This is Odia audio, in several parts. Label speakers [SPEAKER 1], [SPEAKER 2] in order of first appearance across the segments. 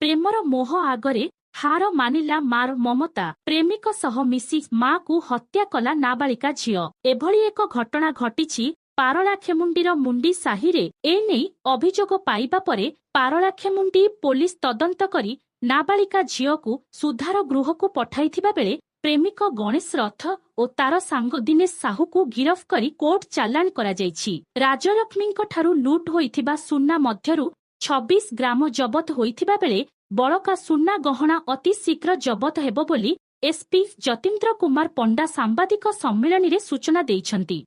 [SPEAKER 1] ପ୍ରେମର ମୋହ ଆଗରେ ହାର ମାନିଲା ମାର ମମତା ପ୍ରେମିକ ସହ ମିଶି ମାକୁ ହତ୍ୟା କଲା ନାବାଳିକା ଝିଅ। ଏଭଳି ଏକ ଘଟଣା ଘଟିଛି ପାରଳାଖେମୁଣ୍ଡିର ମୁଣ୍ଡି ସାହିରେ। ଏନେଇ ଅଭିଯୋଗ ପାଇବା ପରେ ପାରଳାଖେମୁଣ୍ଡି ପୋଲିସ ତଦନ୍ତ କରି ନାବାଳିକା ଝିଅକୁ ସୁଧାର ଗୃହକୁ ପଠାଇଥିବା ବେଳେ ପ୍ରେମିକ ଗଣେଶ ରଥ ଓ ତାର ସାଙ୍ଗ ଦିନେଶ ସାହୁକୁ ଗିରଫ କରି କୋର୍ଟ ଚାଲାଣ କରାଯାଇଛି। ରାଜଲକ୍ଷ୍ମୀଙ୍କଠାରୁ ଲୁଟ୍ ହୋଇଥିବା ସୁନା ମଧ୍ୟରୁ 26 ଗ୍ରାମ ଜବତ ହୋଇଥିବା ବେଳେ ବଳକା ସୁନା ଗହଣା ଅତି ଶୀଘ୍ର ଜବତ ହେବ ବୋଲି ଏସ୍ପି ଯତୀନ୍ଦ୍ର କୁମାର ପଣ୍ଡା ସାମ୍ବାଦିକ ସମ୍ମିଳନୀରେ ସୂଚନା ଦେଇଛନ୍ତି।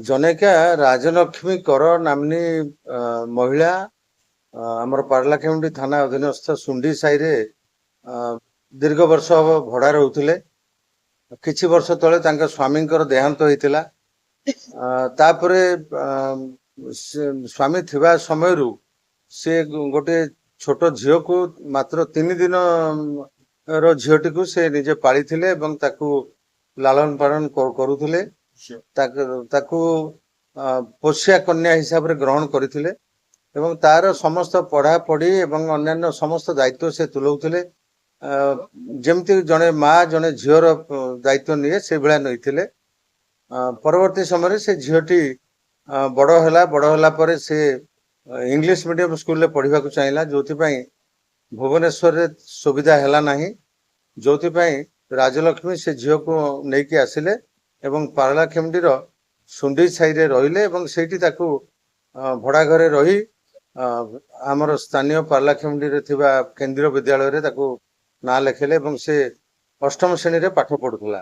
[SPEAKER 2] ଜନୈକା ରାଜଲକ୍ଷ୍ମୀ କର ନାମ୍ନୀ ମହିଳା ଆମର ପାରଳାଖେମୁଣ୍ଡି ଥାନା ଅଧୀନସ୍ଥ ସୁଣ୍ଡି ସାହିରେ ଦୀର୍ଘ ବର୍ଷ ହବ ଭଡ଼ା ରହୁଥିଲେ। କିଛି ବର୍ଷ ତଳେ ତାଙ୍କ ସ୍ୱାମୀଙ୍କର ଦେହାନ୍ତ ହୋଇଥିଲା। ତାପରେ ସ୍ୱାମୀ ଥିବା ସମୟରୁ ସେ ଗୋଟେ ଛୋଟ ଝିଅକୁ ମାତ୍ର 3 ଦିନର ଝିଅଟିକୁ ସେ ନିଜେ ପାଳିଥିଲେ ଏବଂ ତାକୁ ଲାଳନ ପାଳନ କରୁଥିଲେ। ତାକୁ ପୋଷ୍ୟା କନ୍ୟା ହିସାବରେ ଗ୍ରହଣ କରିଥିଲେ ଏବଂ ତାର ସମସ୍ତ ପଢ଼ାପଢ଼ି ଏବଂ ଅନ୍ୟାନ୍ୟ ସମସ୍ତ ଦାୟିତ୍ୱ ସେ ତୁଲାଉଥିଲେ। ଯେମିତି ଜଣେ ମା ଜଣେ ଝିଅର ଦାୟିତ୍ୱ ନିଏ ସେଇଭଳିଆ ନେଇଥିଲେ। ପରବର୍ତ୍ତୀ ସମୟରେ ସେ ଝିଅଟି ବଡ଼ ହେଲା ପରେ ସେ ଇଂଲିଶ ମିଡ଼ିୟମ ସ୍କୁଲରେ ପଢ଼ିବାକୁ ଚାହିଁଲା, ଯୋଉଥିପାଇଁ ଭୁବନେଶ୍ୱରରେ ସୁବିଧା ହେଲା ନାହିଁ। ଯୋଉଥିପାଇଁ ରାଜଲକ୍ଷ୍ମୀ ସେ ଝିଅକୁ ନେଇକି ଆସିଲେ ଏବଂ ପାରଳାଖେମୁଣ୍ଡିର ସୁଣ୍ଡି ସାହିରେ ରହିଲେ ଏବଂ ସେଇଠି ତାକୁ ଭଡ଼ା ଘରେ ରହି ଆମର ସ୍ଥାନୀୟ ପାରଳାଖେମୁଣ୍ଡିରେ ଥିବା କେନ୍ଦ୍ରୀୟ ବିଦ୍ୟାଳୟରେ ତାକୁ ନାଁ ଲେଖେଇଲେ ଏବଂ ସେ 8ମ ଶ୍ରେଣୀରେ ପାଠ ପଢୁଥିଲା।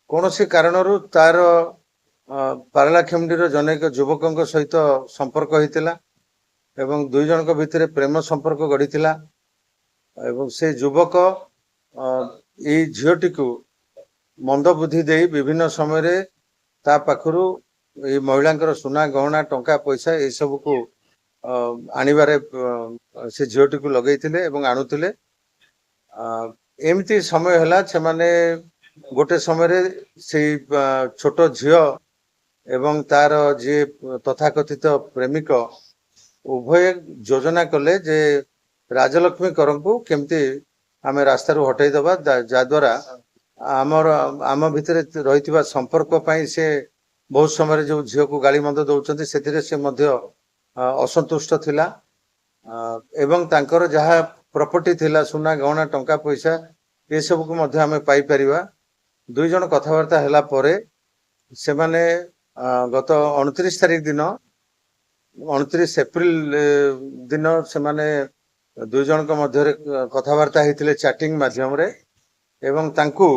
[SPEAKER 2] କୌଣସି କାରଣରୁ ତାର ପାରଳାଖେମୁଣ୍ଡିର ଜନୈକ ଯୁବକଙ୍କ ସହିତ ସମ୍ପର୍କ ହୋଇଥିଲା ଏବଂ ଦୁଇ ଜଣଙ୍କ ଭିତରେ ପ୍ରେମ ସମ୍ପର୍କ ଗଢ଼ିଥିଲା ଏବଂ ସେ ଯୁବକ ଏଇ ଝିଅଟିକୁ ମନ୍ଦ ବୁଦ୍ଧି ଦେଇ ବିଭିନ୍ନ ସମୟରେ ତା ପାଖରୁ ଏଇ ମହିଳାଙ୍କର ସୁନା ଗହଣା ଟଙ୍କା ପଇସା ଏସବୁକୁ ଆଣିବାରେ ସେ ଝିଅଟିକୁ ଲଗେଇଥିଲେ ଏବଂ ଆଣୁଥିଲେ। ଏମିତି ସମୟ ହେଲା ସେମାନେ ଗୋଟେ ସମୟରେ ସେଇ ଛୋଟ ଝିଅ ଏବଂ ତାର ଯିଏ ତଥାକଥିତ ପ୍ରେମିକ ଉଭୟ ଯୋଜନା କଲେ ଯେ ରାଜଲକ୍ଷ୍ମୀ କରଙ୍କୁ କେମିତି ଆମେ ରାସ୍ତାରୁ ହଟେଇଦବା, ଯାଦ୍ୱାରା ଆମ ଭିତରେ ରହିଥିବା ସମ୍ପର୍କ ପାଇଁ ସେ ବହୁତ ସମୟରେ ଯୋଉ ଝିଅକୁ ଗାଳି ମନ୍ଦ ଦଉଛନ୍ତି ସେଥିରେ ସେ ମଧ୍ୟ ଅସନ୍ତୁଷ୍ଟ ଥିଲା ଏବଂ ତାଙ୍କର ଯାହା ପ୍ରପର୍ଟି ଥିଲା ସୁନା ଗହଣା ଟଙ୍କା ପଇସା ଏସବୁକୁ ମଧ୍ୟ ଆମେ ପାଇପାରିବା। ଦୁଇ ଜଣ କଥାବାର୍ତ୍ତା ହେଲା ପରେ ସେମାନେ ଗତ 29 ତାରିଖ ଦିନ 29 ଏପ୍ରିଲ ଦିନ ସେମାନେ ଦୁଇ ଜଣଙ୍କ ମଧ୍ୟରେ କଥାବାର୍ତ୍ତା ହେଇଥିଲେ ଚାଟିଂ ମାଧ୍ୟମରେ ଏବଂ ତାଙ୍କୁ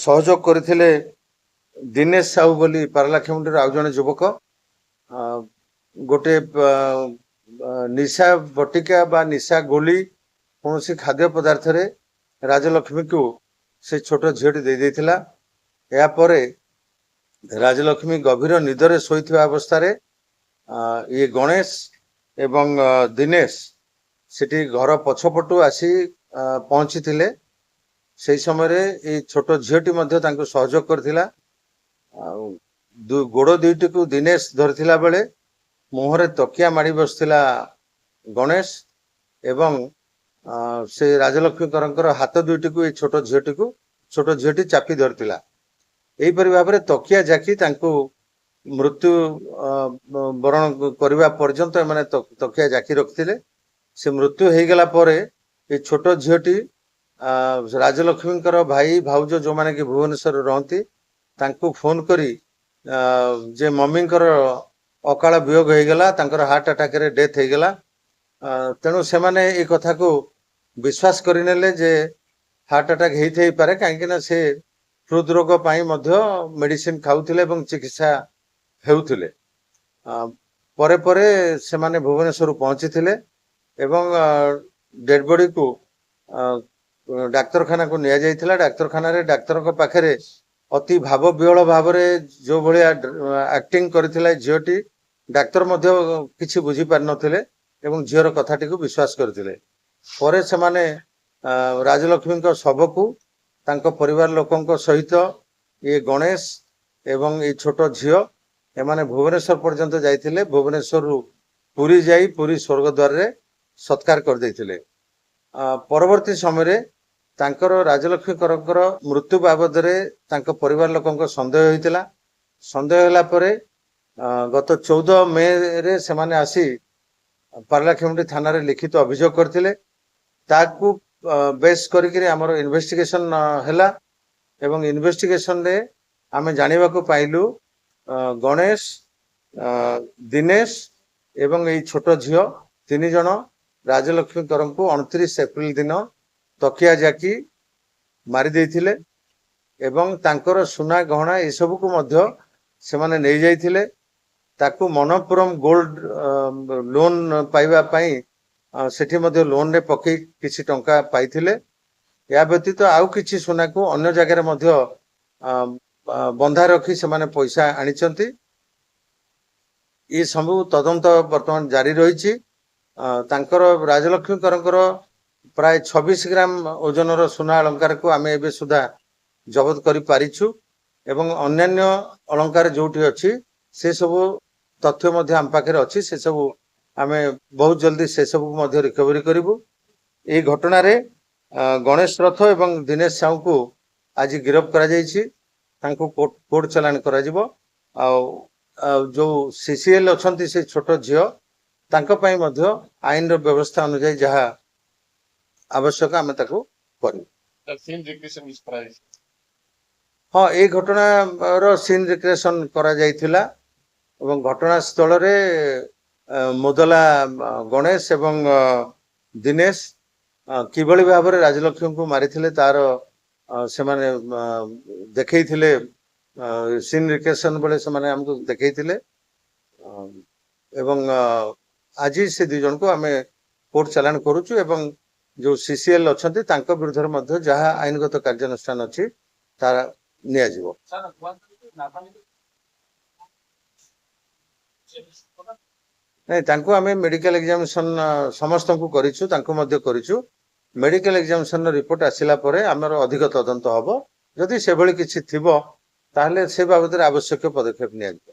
[SPEAKER 2] ସହଯୋଗ କରିଥିଲେ ଦିନେଶ ସାହୁ ବୋଲି ପାରଳାଖେମୁଣ୍ଡିର ଆଉ ଜଣେ ଯୁବକ। ଗୋଟେ ନିଶା ବଟିକା ବା ନିଶା ଗୋଲି କୌଣସି ଖାଦ୍ୟ ପଦାର୍ଥରେ ରାଜଲକ୍ଷ୍ମୀକୁ ସେ ଛୋଟ ଝିଅଟି ଦେଇଥିଲା। ଏହାପରେ ରାଜଲକ୍ଷ୍ମୀ ଗଭୀର ନିଦରେ ଶୋଇଥିବା ଅବସ୍ଥାରେ ଇଏ ଗଣେଶ ଏବଂ ଦିନେଶ ସେଠି ଘର ପଛପଟୁ ଆସି ପହଞ୍ଚିଥିଲେ। ସେଇ ସମୟରେ ଏଇ ଛୋଟ ଝିଅଟି ମଧ୍ୟ ତାଙ୍କୁ ସହଯୋଗ କରିଥିଲା। ଗୋଡ଼ ଦୁଇଟିକୁ ଦିନେଶ ଧରିଥିଲା ବେଳେ ମୁହଁରେ ତକିଆ ମାଡ଼ି ବସିଥିଲା ଗଣେଶ ଏବଂ ସେ ରାଜଲକ୍ଷ୍ମୀକରଙ୍କର ହାତ ଦୁଇଟିକୁ ଏଇ ଛୋଟ ଝିଅଟି ଚାପି ଧରିଥିଲା। ଏହିପରି ଭାବରେ ତକିଆ ଜାକି ତାଙ୍କୁ ମୃତ୍ୟୁ ବରଣ କରିବା ପର୍ଯ୍ୟନ୍ତ ଏମାନେ ତକିଆ ଜାକି ରଖିଥିଲେ। ସେ ମୃତ୍ୟୁ ହେଇଗଲା ପରେ ଏ ଛୋଟ ଝିଅଟି ରାଜଲକ୍ଷ୍ମୀଙ୍କର ଭାଇ ଭାଉଜ ଯୋଉମାନେ କି ଭୁବନେଶ୍ୱରରେ ରହନ୍ତି ତାଙ୍କୁ ଫୋନ କରି ଯେ ମମିଙ୍କର ଅକାଳ ବିୟୋଗ ହେଇଗଲା, ତାଙ୍କର ହାର୍ଟ ଆଟାକରେ ଡେଥ୍ ହେଇଗଲା। ତେଣୁ ସେମାନେ ଏ କଥାକୁ ବିଶ୍ୱାସ କରିନେଲେ ଯେ ହାର୍ଟ ଆଟାକ ହେଇଥାଇପାରେ, କାହିଁକି ନା ସେ ହୃଦ ରୋଗ ପାଇଁ ମଧ୍ୟ ମେଡିସିନ ଖାଉଥିଲେ ଏବଂ ଚିକିତ୍ସା ହେଉଥିଲେ। ପରେ ପରେ ସେମାନେ ଭୁବନେଶ୍ୱରରୁ ପହଞ୍ଚିଥିଲେ ଏବଂ ଡେଡ୍ ବଡିକୁ ଡାକ୍ତରଖାନାକୁ ନିଆଯାଇଥିଲା। ଡାକ୍ତରଖାନାରେ ଡାକ୍ତରଙ୍କ ପାଖରେ ଅତି ଭାବ ବିହ୍ୱଳ ଭାବରେ ଯୋଉ ଭଳିଆ ଆକ୍ଟିଂ କରିଥିଲା ଝିଅଟି, ଡାକ୍ତର ମଧ୍ୟ କିଛି ବୁଝିପାରିନଥିଲେ ଏବଂ ଝିଅର କଥାଟିକୁ ବିଶ୍ୱାସ କରିଥିଲେ। ପରେ ସେମାନେ ରାଜଲକ୍ଷ୍ମୀଙ୍କ ଶବକୁ ତାଙ୍କ ପରିବାର ଲୋକଙ୍କ ସହିତ ଇଏ ଗଣେଶ ଏବଂ ଏଇ ଛୋଟ ଝିଅ ଏମାନେ ଭୁବନେଶ୍ୱର ପର୍ଯ୍ୟନ୍ତ ଯାଇଥିଲେ। ଭୁବନେଶ୍ୱରରୁ ପୁରୀ ଯାଇ ପୁରୀ ସ୍ୱର୍ଗଦ୍ୱାରରେ ସତ୍କାର କରିଦେଇଥିଲେ। ପରବର୍ତ୍ତୀ ସମୟରେ ତାଙ୍କର ରାଜଲକ୍ଷ୍ମୀକରଙ୍କର ମୃତ୍ୟୁ ବାବଦରେ ତାଙ୍କ ପରିବାର ଲୋକଙ୍କ ସନ୍ଦେହ ହୋଇଥିଲା। ସନ୍ଦେହ ହେଲା ପରେ ଗତ 14 ମେରେ ସେମାନେ ଆସି ପାରଳାଖେମୁଣ୍ଡି ଥାନାରେ ଲିଖିତ ଅଭିଯୋଗ କରିଥିଲେ। ତାକୁ ବେସ୍ କରିକିରି ଆମର ଇନଭେଷ୍ଟିଗେସନ ହେଲା ଏବଂ ଇନଭେଷ୍ଟିଗେସନରେ ଆମେ ଜାଣିବାକୁ ପାଇଲୁ ଗଣେଶ, ଦିନେଶ ଏବଂ ଏଇ ଛୋଟ ଝିଅ 3 ଜଣ ରାଜଲକ୍ଷ୍ମୀକରଙ୍କୁ 29 ଏପ୍ରିଲ ଦିନ ତକିଆ ଜାକି ମାରି ଦେଇଥିଲେ ଏବଂ ତାଙ୍କର ସୁନା ଗହଣା ଏସବୁକୁ ମଧ୍ୟ ସେମାନେ ନେଇଯାଇଥିଲେ। ତାକୁ ମନପୁରମ ଗୋଲ୍ଡ ଲୋନ୍ ପାଇବା ପାଇଁ ସେଠି ମଧ୍ୟ ଲୋନରେ ପକେଇ କିଛି ଟଙ୍କା ପାଇଥିଲେ। ଏହା ବ୍ୟତୀତ ଆଉ କିଛି ସୁନାକୁ ଅନ୍ୟ ଜାଗାରେ ମଧ୍ୟ ବନ୍ଧା ରଖି ସେମାନେ ପଇସା ଆଣିଛନ୍ତି। ଏ ସବୁ ତଦନ୍ତ ବର୍ତ୍ତମାନ ଜାରି ରହିଛି। ତାଙ୍କର ରାଜଲକ୍ଷ୍ମୀକରଙ୍କର ପ୍ରାୟ 26 ଗ୍ରାମ ଓଜନର ସୁନା ଅଳଙ୍କାରକୁ ଆମେ ଏବେ ସୁଦ୍ଧା ଜବତ କରିପାରିଛୁ ଏବଂ ଅନ୍ୟାନ୍ୟ ଅଳଙ୍କାର ଯୋଉଠି ଅଛି ସେ ସବୁ ତଥ୍ୟ ମଧ୍ୟ ଆମ ପାଖରେ ଅଛି। ସେ ସବୁ ଆମେ ବହୁତ ଜଲ୍ଦି ସେ ସବୁକୁ ମଧ୍ୟ ରିକଭରି କରିବୁ। ଏହି ଘଟଣାରେ ଗଣେଶ ରଥ ଏବଂ ଦିନେଶ ସାହୁଙ୍କୁ ଆଜି ଗିରଫ କରାଯାଇଛି। ତାଙ୍କୁ କୋର୍ଟ ଚାଲାଣ କରାଯିବ। ଆଉ ଯୋଉ ସିସିଏଲ ଅଛନ୍ତି ସେ ଛୋଟ ଝିଅ ତାଙ୍କ ପାଇଁ ମଧ୍ୟ ଆଇନର ବ୍ୟବସ୍ଥା ଅନୁଯାୟୀ ଯାହା ଆବଶ୍ୟକ ଆମେ ତାକୁ କରିବୁ। ହଁ, ଏଇ ଘଟଣାର ସିନ୍ ରିକ୍ରିଏସନ କରାଯାଇଥିଲା ଏବଂ ଘଟଣାସ୍ଥଳରେ ମୋଦଲା ଗଣେଶ ଏବଂ ଦିନେଶ କିଭଳି ଭାବରେ ରାଜଲକ୍ଷ୍ମୀଙ୍କୁ ମାରିଥିଲେ ତାର ସେମାନେ ଦେଖେଇଥିଲେ। ସିନ୍ ରିକ୍ରିଏସନ ବେଳେ ସେମାନେ ଆମକୁ ଦେଖେଇଥିଲେ ଏବଂ ଆଜି ସେ 2 ଜଣଙ୍କୁ ଆମେ କୋର୍ଟ ଚାଲାଣ କରୁଛୁ ଏବଂ ଯୋଉ ସିସିଏଲ ଅଛନ୍ତି ତାଙ୍କ ବିରୁଦ୍ଧରେ ମଧ୍ୟ ଯାହା ଆଇନଗତ କାର୍ଯ୍ୟାନୁଷ୍ଠାନ ଅଛି ତାର ନିଆଯିବ। ନାଇଁ, ତାଙ୍କୁ ଆମେ ମେଡିକାଲ ଏକ୍ସାମିନେସନ ସମସ୍ତଙ୍କୁ କରିଛୁ, ତାଙ୍କୁ ମଧ୍ୟ କରିଛୁ। ମେଡିକାଲ ଏକ୍ସାମିନେସନ ରିପୋର୍ଟ ଆସିଲା ପରେ ଆମର ଅଧିକ ତଦନ୍ତ ହବ। ଯଦି ସେଭଳି କିଛି ଥିବ ତାହେଲେ ସେ ବାବଦରେ ଆବଶ୍ୟକ ପଦକ୍ଷେପ ନିଆଯିବ।